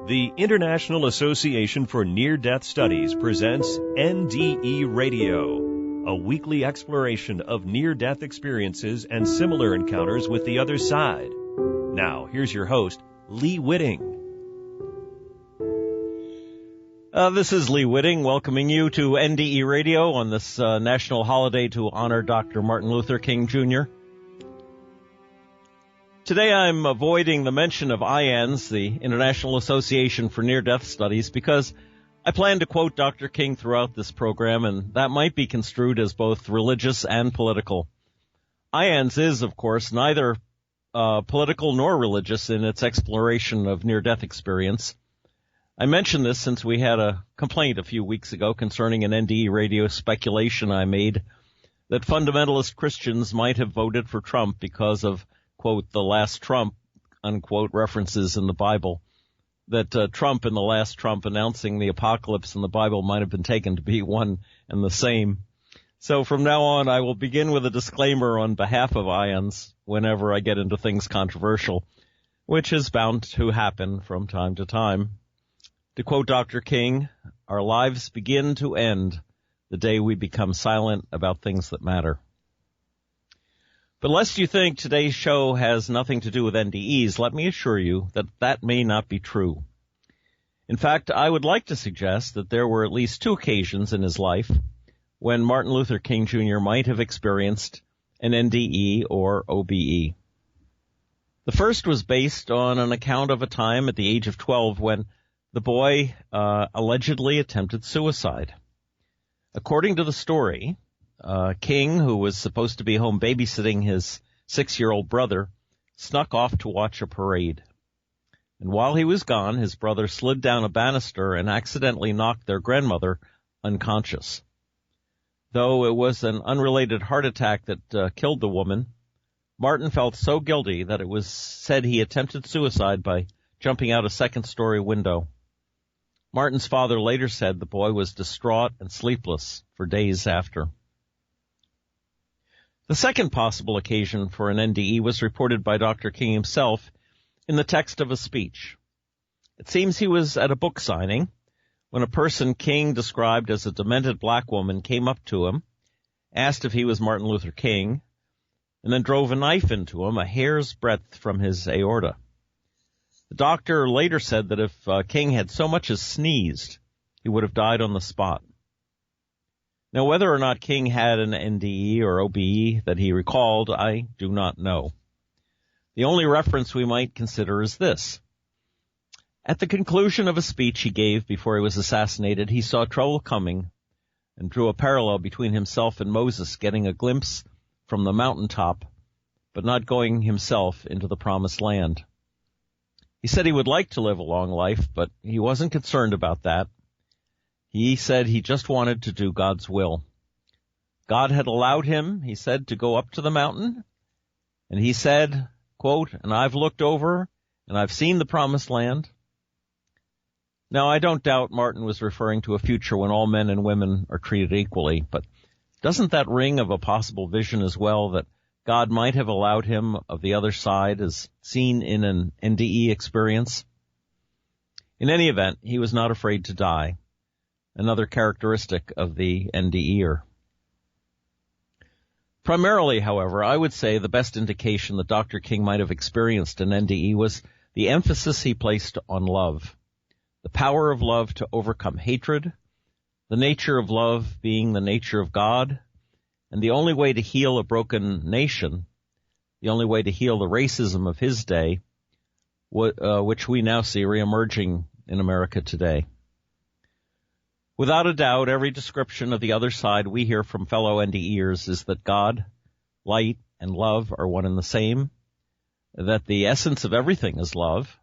The International Association for Near-Death Studies presents NDE Radio, a weekly exploration of near-death experiences and similar encounters with the other side. Now, here's your host, Lee Witting. This is Lee Witting welcoming you to NDE Radio on this national holiday to honor Dr. Martin Luther King, Jr. Today I'm avoiding the mention of IANDS, the International Association for Near-Death Studies, because I plan to quote Dr. King throughout this program, and that might be construed as both religious and political. IANDS is, of course, neither political nor religious in its exploration of near-death experience. I mention this since we had a complaint a few weeks ago concerning an NDE Radio speculation I made that fundamentalist Christians might have voted for Trump because of, quote, the last Trump, unquote, references in the Bible, that Trump and the last Trump announcing the apocalypse in the Bible might have been taken to be one and the same. So from now on, I will begin with a disclaimer on behalf of IANDS whenever I get into things controversial, which is bound to happen from time to time. To quote Dr. King, our lives begin to end the day we become silent about things that matter. But lest you think today's show has nothing to do with NDEs, let me assure you that that may not be true. In fact, I would like to suggest that there were at least two occasions in his life when Martin Luther King Jr. might have experienced an NDE or OBE. The first was based on an account of a time at the age of 12 when the boy allegedly attempted suicide. According to the story, King, who was supposed to be home babysitting his 6-year-old brother, snuck off to watch a parade. And while he was gone, his brother slid down a banister and accidentally knocked their grandmother unconscious. Though it was an unrelated heart attack that killed the woman, Martin felt so guilty that it was said he attempted suicide by jumping out a second-story window. Martin's father later said the boy was distraught and sleepless for days after. The second possible occasion for an NDE was reported by Dr. King himself in the text of a speech. It seems he was at a book signing when a person King described as a demented black woman came up to him, asked if he was Martin Luther King, and then drove a knife into him a hair's breadth from his aorta. The doctor later said that if King had so much as sneezed, he would have died on the spot. Now, whether or not King had an NDE or OBE that he recalled, I do not know. The only reference we might consider is this. At the conclusion of a speech he gave before he was assassinated, he saw trouble coming and drew a parallel between himself and Moses getting a glimpse from the mountaintop, but not going himself into the promised land. He said he would like to live a long life, but he wasn't concerned about that. He said he just wanted to do God's will. God had allowed him, he said, to go up to the mountain. And he said, quote, and I've looked over and I've seen the promised land. Now, I don't doubt Martin was referring to a future when all men and women are treated equally, but doesn't that ring of a possible vision as well that God might have allowed him of the other side as seen in an NDE experience? In any event, he was not afraid to die. Another characteristic of the NDEer. Primarily, however, I would say the best indication that Dr. King might have experienced an NDE was the emphasis he placed on love. The power of love to overcome hatred, the nature of love being the nature of God, and the only way to heal a broken nation, the only way to heal the racism of his day, which we now see reemerging in America today. Without a doubt, every description of the other side we hear from fellow NDEers is that God, light, and love are one and the same, that the essence of everything is love,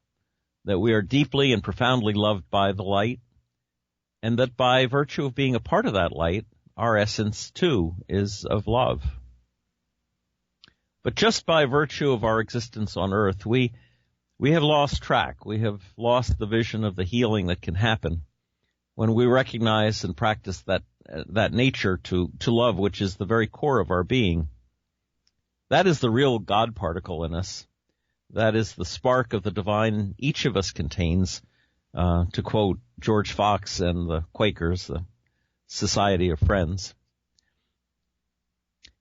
that we are deeply and profoundly loved by the light, and that by virtue of being a part of that light, our essence, too, is of love. But just by virtue of our existence on earth, we have lost track. We have lost the vision of the healing that can happen when we recognize and practice that nature to love, which is the very core of our being. That is the real God particle in us. That is the spark of the divine each of us contains, to quote George Fox and the Quakers, the Society of Friends.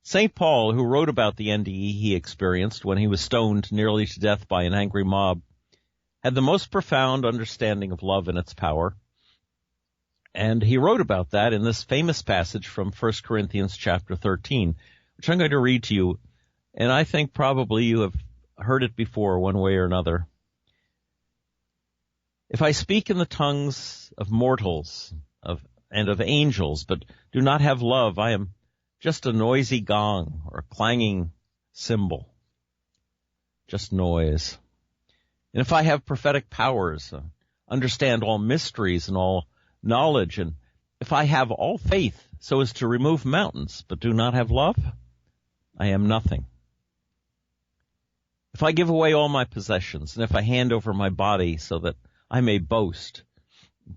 St. Paul, who wrote about the NDE he experienced when he was stoned nearly to death by an angry mob, had the most profound understanding of love and its power. And he wrote about that in this famous passage from 1 Corinthians chapter 13, which I'm going to read to you. And I think probably you have heard it before one way or another. If I speak in the tongues of mortals and of angels, but do not have love, I am just a noisy gong or a clanging cymbal. Just noise. And if I have prophetic powers, understand all mysteries and all knowledge, and if I have all faith so as to remove mountains, but do not have love, I am nothing. If I give away all my possessions, and if I hand over my body so that I may boast,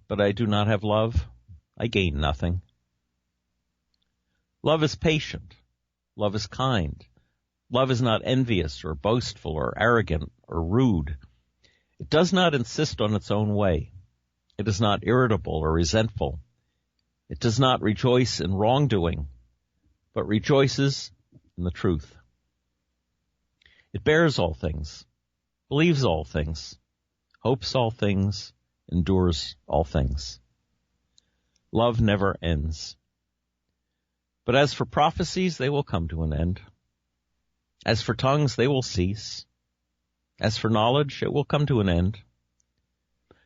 but I do not have love, I gain nothing. Love is patient. Love is kind. Love is not envious or boastful or arrogant or rude. It does not insist on its own way. It is not irritable or resentful. It does not rejoice in wrongdoing, but rejoices in the truth. It bears all things, believes all things, hopes all things, endures all things. Love never ends. But as for prophecies, they will come to an end. As for tongues, they will cease. As for knowledge, it will come to an end.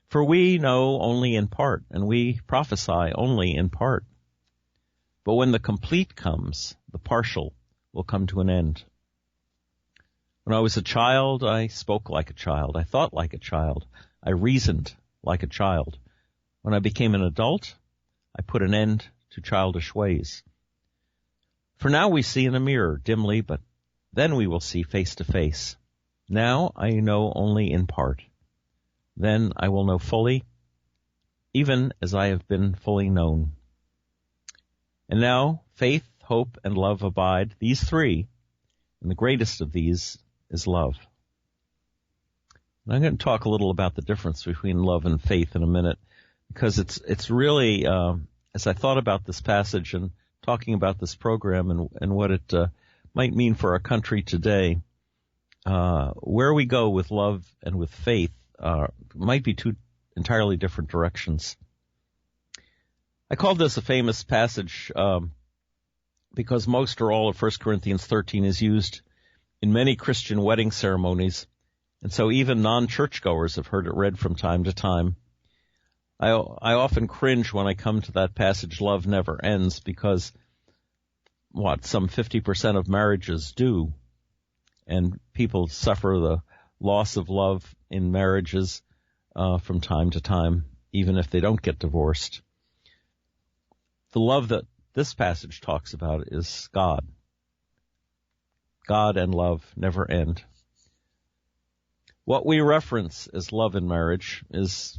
For we know only in part, and we prophesy only in part. But when the complete comes, the partial will come to an end. When I was a child, I spoke like a child. I thought like a child. I reasoned like a child. When I became an adult, I put an end to childish ways. For now we see in a mirror, dimly, but then we will see face to face. Now I know only in part. Then I will know fully, even as I have been fully known. And now faith, hope, and love abide, these three, and the greatest of these is love. And I'm going to talk a little about the difference between love and faith in a minute, because it's really, as I thought about this passage and talking about this program and what it might mean for our country today, where we go with love and with faith might be two entirely different directions. I called this a famous passage because most or all of 1 Corinthians 13 is used in many Christian wedding ceremonies, and so even non-churchgoers have heard it read from time to time. I often cringe when I come to that passage, love never ends, because some 50% of marriages do, and people suffer the loss of love in marriages from time to time, even if they don't get divorced. The love that this passage talks about is God. God and love never end. What we reference as love in marriage is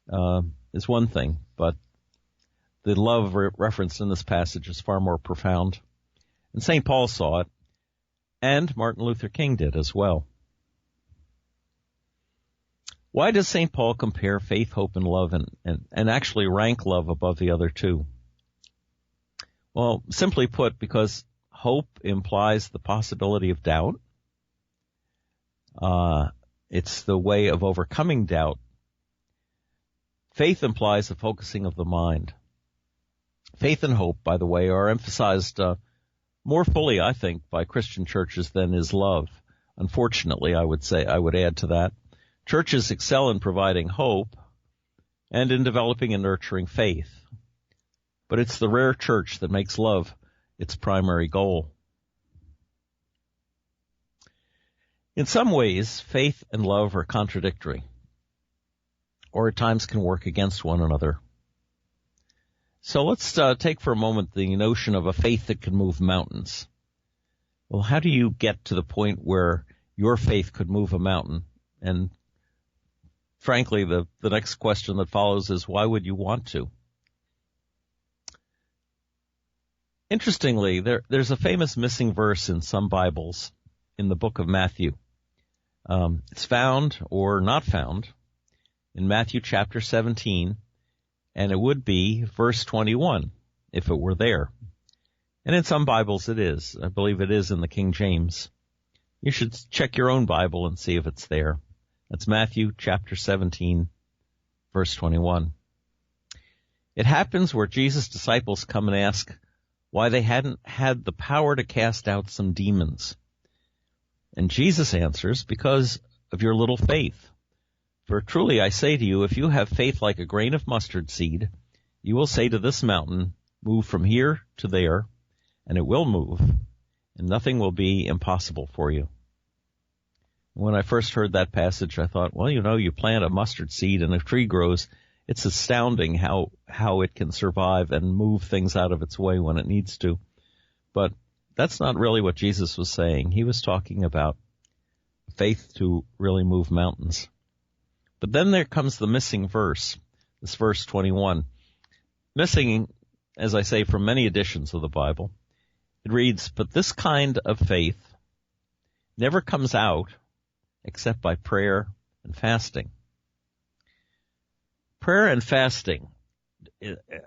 one thing, but the love referenced in this passage is far more profound. And St. Paul saw it, and Martin Luther King did as well. Why does St. Paul compare faith, hope, and love and actually rank love above the other two? Well, simply put, because hope implies the possibility of doubt. It's the way of overcoming doubt. Faith implies a focusing of the mind. Faith and hope, by the way, are emphasized more fully, I think, by Christian churches than is love. Unfortunately, I would add to that. Churches excel in providing hope and in developing and nurturing faith. But it's the rare church that makes love its primary goal. In some ways, faith and love are contradictory, or at times can work against one another. So let's take for a moment the notion of a faith that can move mountains. Well, how do you get to the point where your faith could move a mountain? And frankly, the next question that follows is, why would you want to? Interestingly, there's a famous missing verse in some Bibles in the book of Matthew. It's found or not found in Matthew chapter 17, and it would be verse 21 if it were there. And in some Bibles it is. I believe it is in the King James. You should check your own Bible and see if it's there. That's Matthew chapter 17, verse 21. It happens where Jesus' disciples come and ask why they hadn't had the power to cast out some demons. And Jesus answers, because of your little faith. For truly I say to you, if you have faith like a grain of mustard seed, you will say to this mountain, move from here to there, and it will move, and nothing will be impossible for you. When I first heard that passage, I thought, well, you plant a mustard seed and a tree grows. It's astounding how it can survive and move things out of its way when it needs to. But that's not really what Jesus was saying. He was talking about faith to really move mountains. But then there comes the missing verse, this verse 21. Missing, as I say, from many editions of the Bible. It reads, but this kind of faith never comes out except by prayer and fasting. Prayer and fasting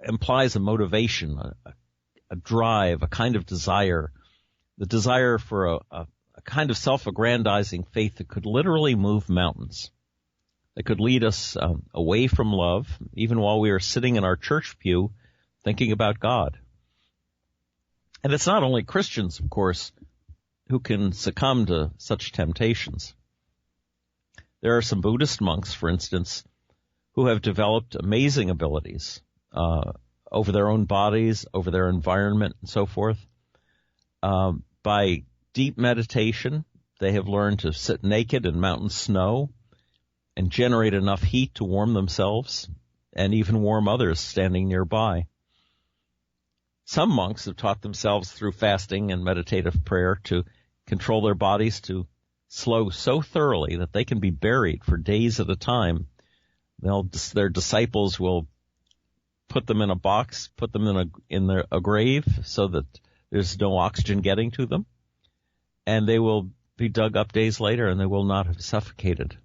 implies a motivation, a drive, a kind of desire, the desire for a kind of self-aggrandizing faith that could literally move mountains, that could lead us away from love, even while we are sitting in our church pew thinking about God. And it's not only Christians, of course, who can succumb to such temptations. There are some Buddhist monks, for instance, who have developed amazing abilities over their own bodies, over their environment, and so forth. By deep meditation, they have learned to sit naked in mountain snow and generate enough heat to warm themselves and even warm others standing nearby. Some monks have taught themselves through fasting and meditative prayer to control their bodies to slow so thoroughly that they can be buried for days at a time. Their disciples will put them in a box, put them in a grave so that there's no oxygen getting to them, and they will be dug up days later and they will not have suffocated.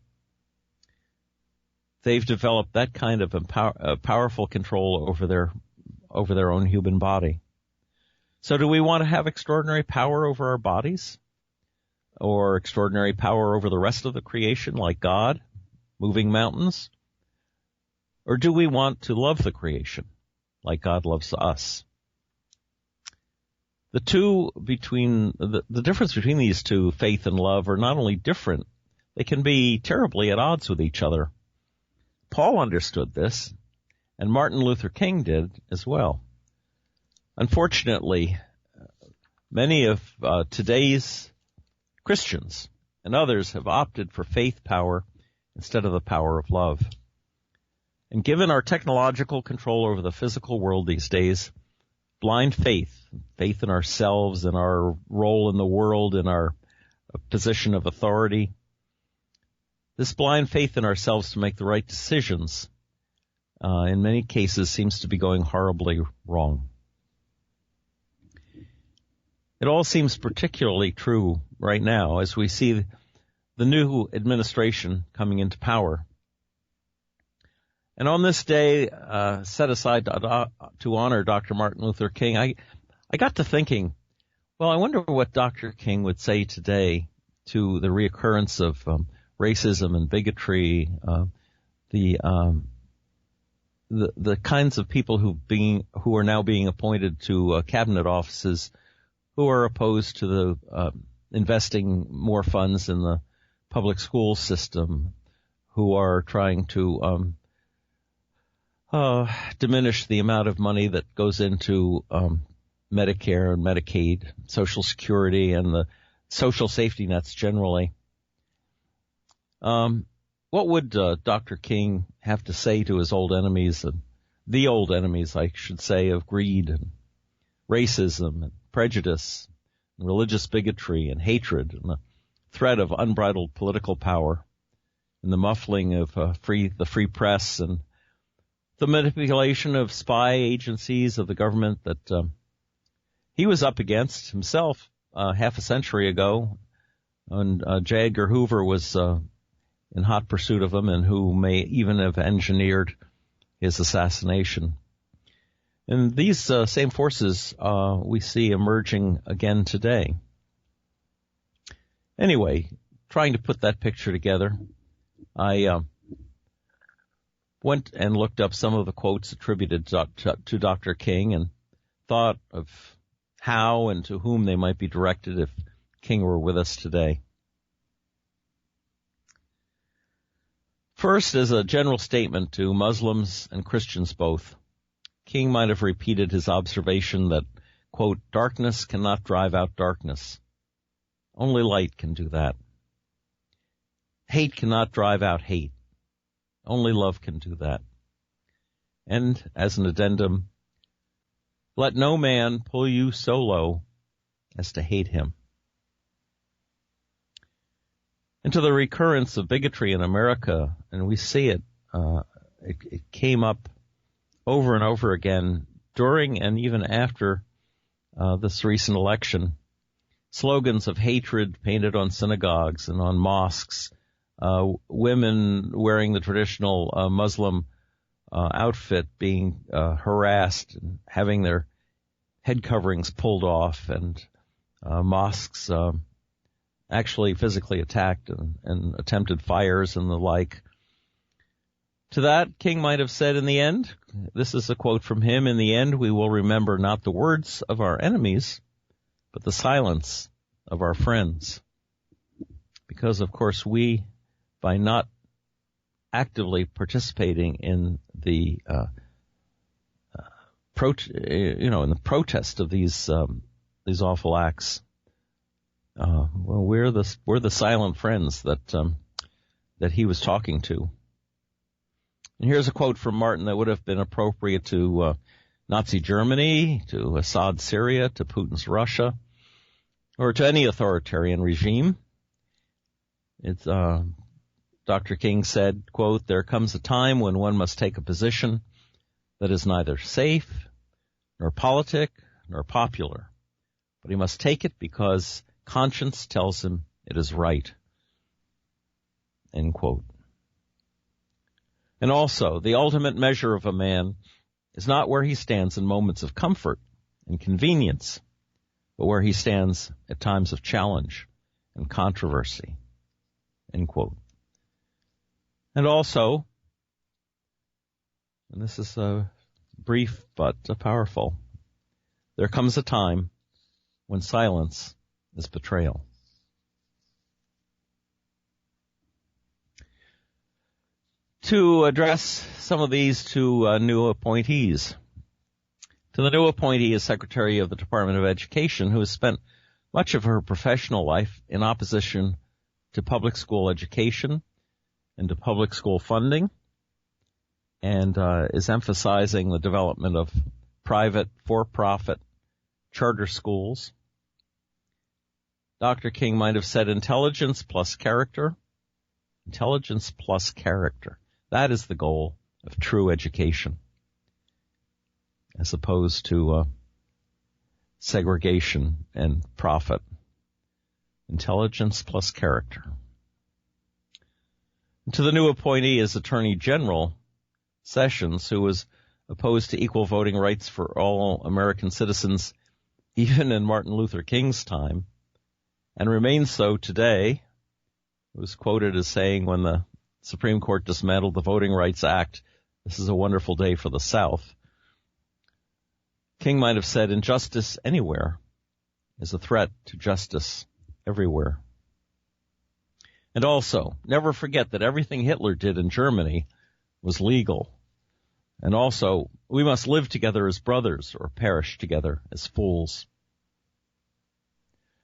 They've developed that kind of powerful control over their own human body. So do we want to have extraordinary power over our bodies? Or extraordinary power over the rest of the creation like God, moving mountains? Or do we want to love the creation like God loves us? The difference between these two, faith and love, are not only different, they can be terribly at odds with each other. Paul understood this, and Martin Luther King did as well. Unfortunately, many of today's Christians and others have opted for faith power instead of the power of love. And given our technological control over the physical world these days, blind faith in ourselves and our role in the world and our position of authority, this blind faith in ourselves to make the right decisions, in many cases seems to be going horribly wrong. It all seems particularly true right now as we see the new administration coming into power. And on this day, set aside to honor Dr. Martin Luther King, I got to thinking, well, I wonder what Dr. King would say today to the reoccurrence of racism and bigotry, the kinds of people who are now being appointed to cabinet offices who are opposed to the investing more funds in the public school system, who are trying to diminish the amount of money that goes into Medicare and Medicaid, Social Security, and the social safety nets generally. What would Dr. King have to say to his old enemies, and the old enemies, I should say, of greed and racism and prejudice and religious bigotry and hatred and the threat of unbridled political power and the muffling of the free press and the manipulation of spy agencies of the government that he was up against himself half a century ago when J. Edgar Hoover was in hot pursuit of him and who may even have engineered his assassination. And these same forces we see emerging again today. Anyway, trying to put that picture together, I went and looked up some of the quotes attributed to Dr. King and thought of how and to whom they might be directed if King were with us today. First, as a general statement to Muslims and Christians both, King might have repeated his observation that, quote, darkness cannot drive out darkness. Only light can do that. Hate cannot drive out hate. Only love can do that. And as an addendum, let no man pull you so low as to hate him. And to the recurrence of bigotry in America, and we see it, it came up over and over again during and even after this recent election. Slogans of hatred painted on synagogues and on mosques, women wearing the traditional Muslim outfit being harassed and having their head coverings pulled off, and mosques actually physically attacked and attempted fires and the like. To that, King might have said in the end, this is a quote from him, in the end we will remember not the words of our enemies, but the silence of our friends. Because, of course, we, by not actively participating in the in the protest of these awful acts, we're the silent friends that he was talking to. And here's a quote from Martin that would have been appropriate to Nazi Germany, to Assad Syria, to Putin's Russia, or to any authoritarian regime. It's Dr. King said, quote, there comes a time when one must take a position that is neither safe, nor politic, nor popular, but he must take it because conscience tells him it is right. End quote. And also, the ultimate measure of a man is not where he stands in moments of comfort and convenience, but where he stands at times of challenge and controversy. End quote. And also, and this is brief but powerful, there comes a time when silence is betrayal. To address some of these to new appointees. To the new appointee as Secretary of the Department of Education, who has spent much of her professional life in opposition to public school education and to public school funding, and is emphasizing the development of private, for-profit charter schools. Dr. King might have said intelligence plus character. Intelligence plus character. That is the goal of true education, as opposed to segregation and profit. Intelligence plus character. And to the new appointee as Attorney General, Sessions, who was opposed to equal voting rights for all American citizens, even in Martin Luther King's time, and remains so today, was quoted as saying when the Supreme Court dismantled the Voting Rights Act, this is a wonderful day for the South. King might have said injustice anywhere is a threat to justice everywhere. And also, never forget that everything Hitler did in Germany was legal. And also, we must live together as brothers or perish together as fools.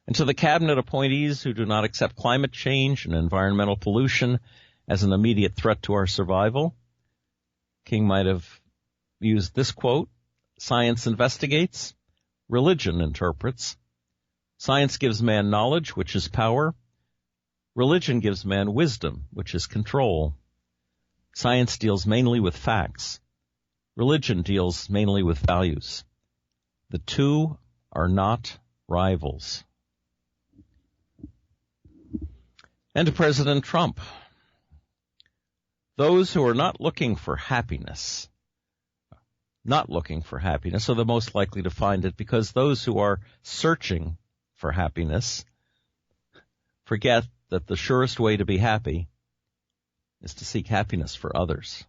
And to the cabinet appointees who do not accept climate change and environmental pollution as an immediate threat to our survival, King might have used this quote, science investigates, religion interprets. Science gives man knowledge, which is power. Religion gives man wisdom, which is control. Science deals mainly with facts. Religion deals mainly with values. The two are not rivals. And to President Trump, Those who are not looking for happiness are the most likely to find it, because those who are searching for happiness forget that the surest way to be happy is to seek happiness for others.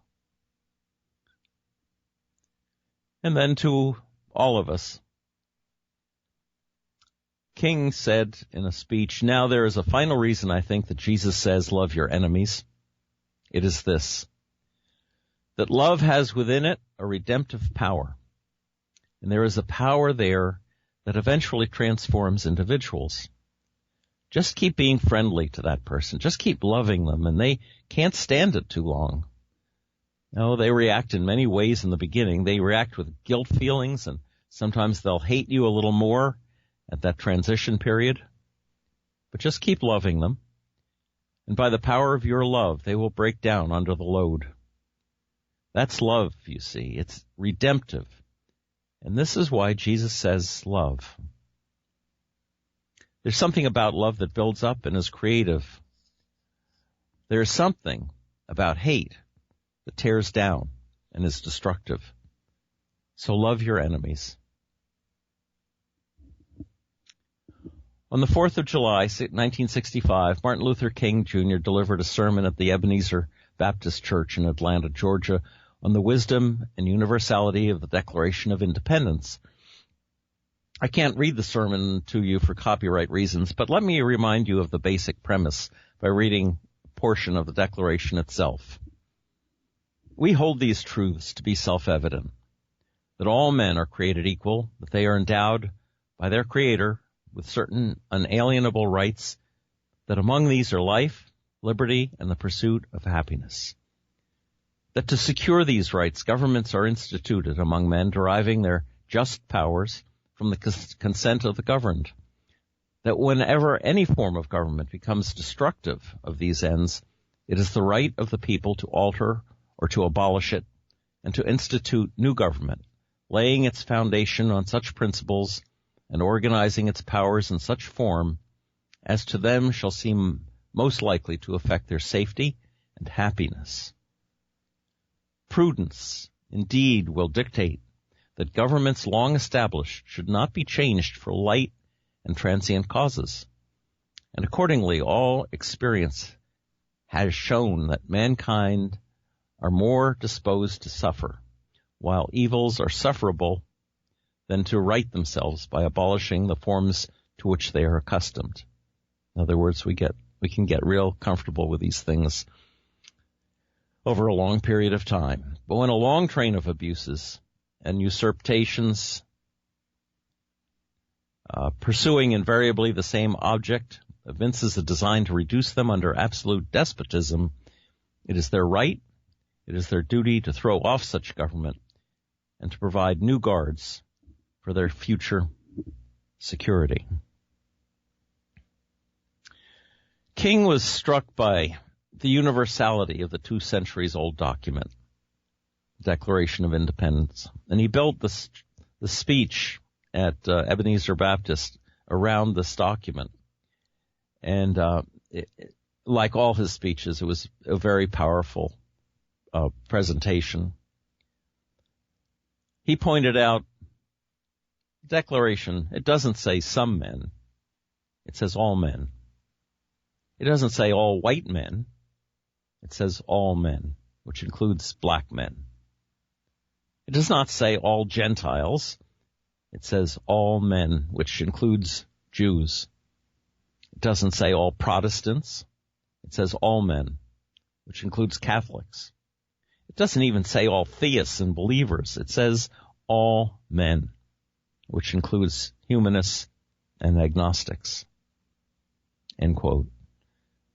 And then to all of us, King said in a speech, "Now there is a final reason I think that Jesus says, love your enemies. It is this, that love has within it a redemptive power. And there is a power there that eventually transforms individuals. Just keep being friendly to that person. Just keep loving them, and they can't stand it too long. No, they react in many ways in the beginning. They react with guilt feelings, and sometimes they'll hate you a little more at that transition period. But just keep loving them. And by the power of your love, they will break down under the load. That's love, you see. It's redemptive. And this is why Jesus says love. There's something about love that builds up and is creative. There's something about hate that tears down and is destructive. So love your enemies. On the 4th of July, 1965, Martin Luther King Jr. delivered a sermon at the Ebenezer Baptist Church in Atlanta, Georgia, on the wisdom and universality of the Declaration of Independence. I can't read the sermon to you for copyright reasons, but let me remind you of the basic premise by reading a portion of the Declaration itself. We hold these truths to be self-evident, that all men are created equal, that they are endowed by their Creator with certain unalienable rights, that among these are life, liberty, and the pursuit of happiness. That to secure these rights, governments are instituted among men, deriving their just powers from the consent of the governed. That whenever any form of government becomes destructive of these ends, it is the right of the people to alter or to abolish it, and to institute new government, laying its foundation on such principles and organizing its powers in such form as to them shall seem most likely to affect their safety and happiness. Prudence, indeed, will dictate that governments long established should not be changed for light and transient causes. And accordingly, all experience has shown that mankind are more disposed to suffer, while evils are sufferable, than to right themselves by abolishing the forms to which they are accustomed. In other words, we can get real comfortable with these things over a long period of time. But when a long train of abuses and usurpations, pursuing invariably the same object, evinces a design to reduce them under absolute despotism, it is their right, it is their duty to throw off such government and to provide new guards for their future security. King was struck by the universality of the 2 centuries-old document, Declaration of Independence, and he built the speech at Ebenezer Baptist around this document. And like all his speeches, it was a very powerful presentation. He pointed out, Declaration, it doesn't say some men. It says all men. It doesn't say all white men. It says all men, which includes black men. It does not say all Gentiles. It says all men, which includes Jews. It doesn't say all Protestants. It says all men, which includes Catholics. It doesn't even say all theists and believers. It says all men, which includes humanists and agnostics. End quote.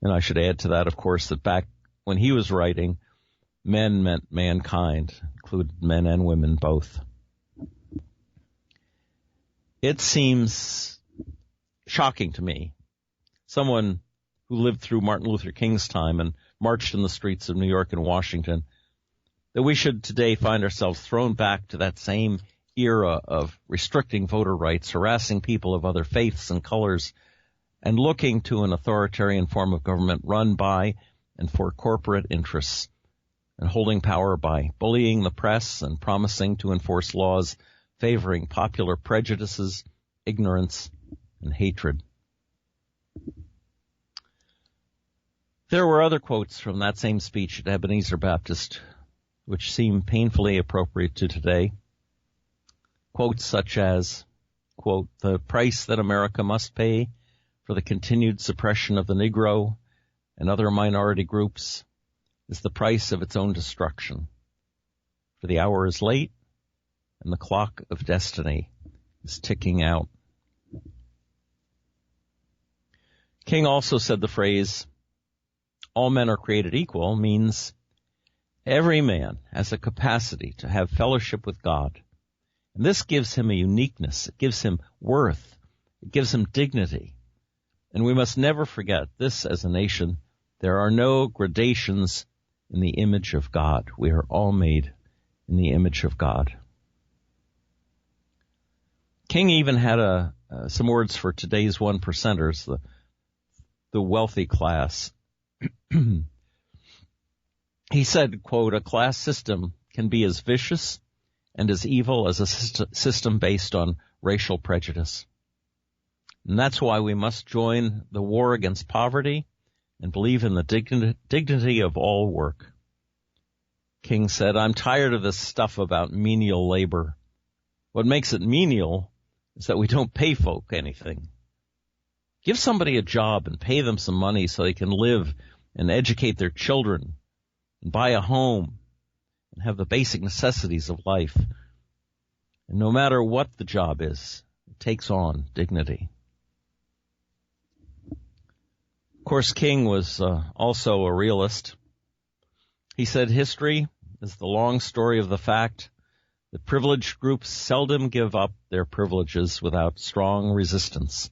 And I should add to that, of course, that back when he was writing, men meant mankind, included men and women both. It seems shocking to me, someone who lived through Martin Luther King's time and marched in the streets of New York and Washington, that we should today find ourselves thrown back to that same era of restricting voter rights, harassing people of other faiths and colors, and looking to an authoritarian form of government run by and for corporate interests and holding power by bullying the press and promising to enforce laws favoring popular prejudices, ignorance, and hatred. There were other quotes from that same speech at Ebenezer Baptist which seem painfully appropriate to today. Quotes such as, quote, "The price that America must pay for the continued suppression of the Negro and other minority groups is the price of its own destruction. For the hour is late, and the clock of destiny is ticking out." King also said the phrase, "All men are created equal," means every man has a capacity to have fellowship with God. And this gives him a uniqueness. It gives him worth. It gives him dignity. And we must never forget this as a nation. There are no gradations in the image of God. We are all made in the image of God. King even had some words for today's one percenters, the wealthy class. He said, quote, "A class system can be as vicious and as evil as a system based on racial prejudice. And that's why we must join the war against poverty and believe in the dignity of all work." King said, "I'm tired of this stuff about menial labor. What makes it menial is that we don't pay folk anything. Give somebody a job and pay them some money so they can live and educate their children and buy a home and have the basic necessities of life. And no matter what the job is, it takes on dignity." Of course, King was also a realist. He said, "History is the long story of the fact that privileged groups seldom give up their privileges without strong resistance.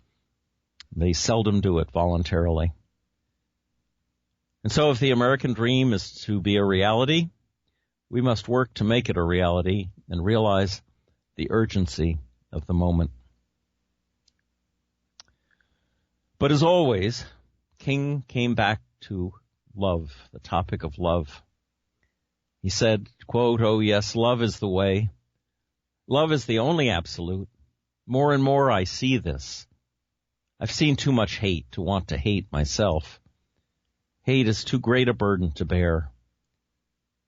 They seldom do it voluntarily. And so if the American dream is to be a reality, we must work to make it a reality and realize the urgency of the moment." But as always, King came back to love, the topic of love. He said, quote, "Oh yes, love is the way. Love is the only absolute. More and more I see this. I've seen too much hate to want to hate myself. Hate is too great a burden to bear.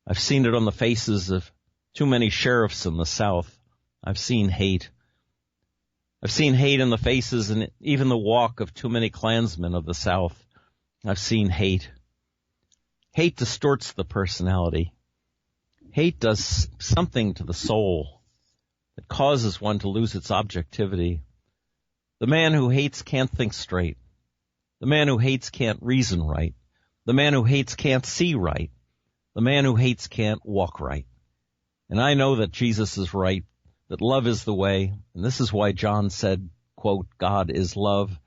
I've seen it on the faces of too many sheriffs in the South. I've seen hate. I've seen hate in the faces and even the walk of too many Klansmen of the South. I've seen hate. Hate distorts the personality. Hate does something to the soul that causes one to lose its objectivity. The man who hates can't think straight. The man who hates can't reason right. The man who hates can't see right. The man who hates can't walk right. And I know that Jesus is right, that love is the way, and this is why John said, quote, God is love,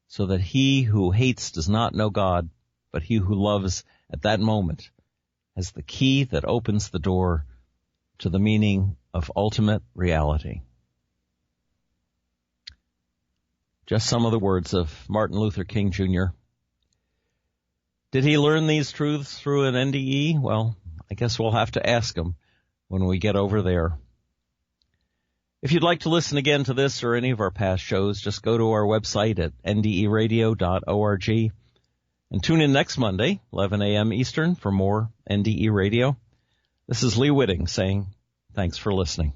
so that he who hates does not know God, but he who loves at that moment has the key that opens the door to the meaning of ultimate reality." Just some of the words of Martin Luther King Jr. Did he learn these truths through an NDE? Well, I guess we'll have to ask him when we get over there. If you'd like to listen again to this or any of our past shows, just go to our website at nderadio.org and tune in next Monday, 11 a.m. Eastern, for more NDE Radio. This is Lee Witting saying thanks for listening.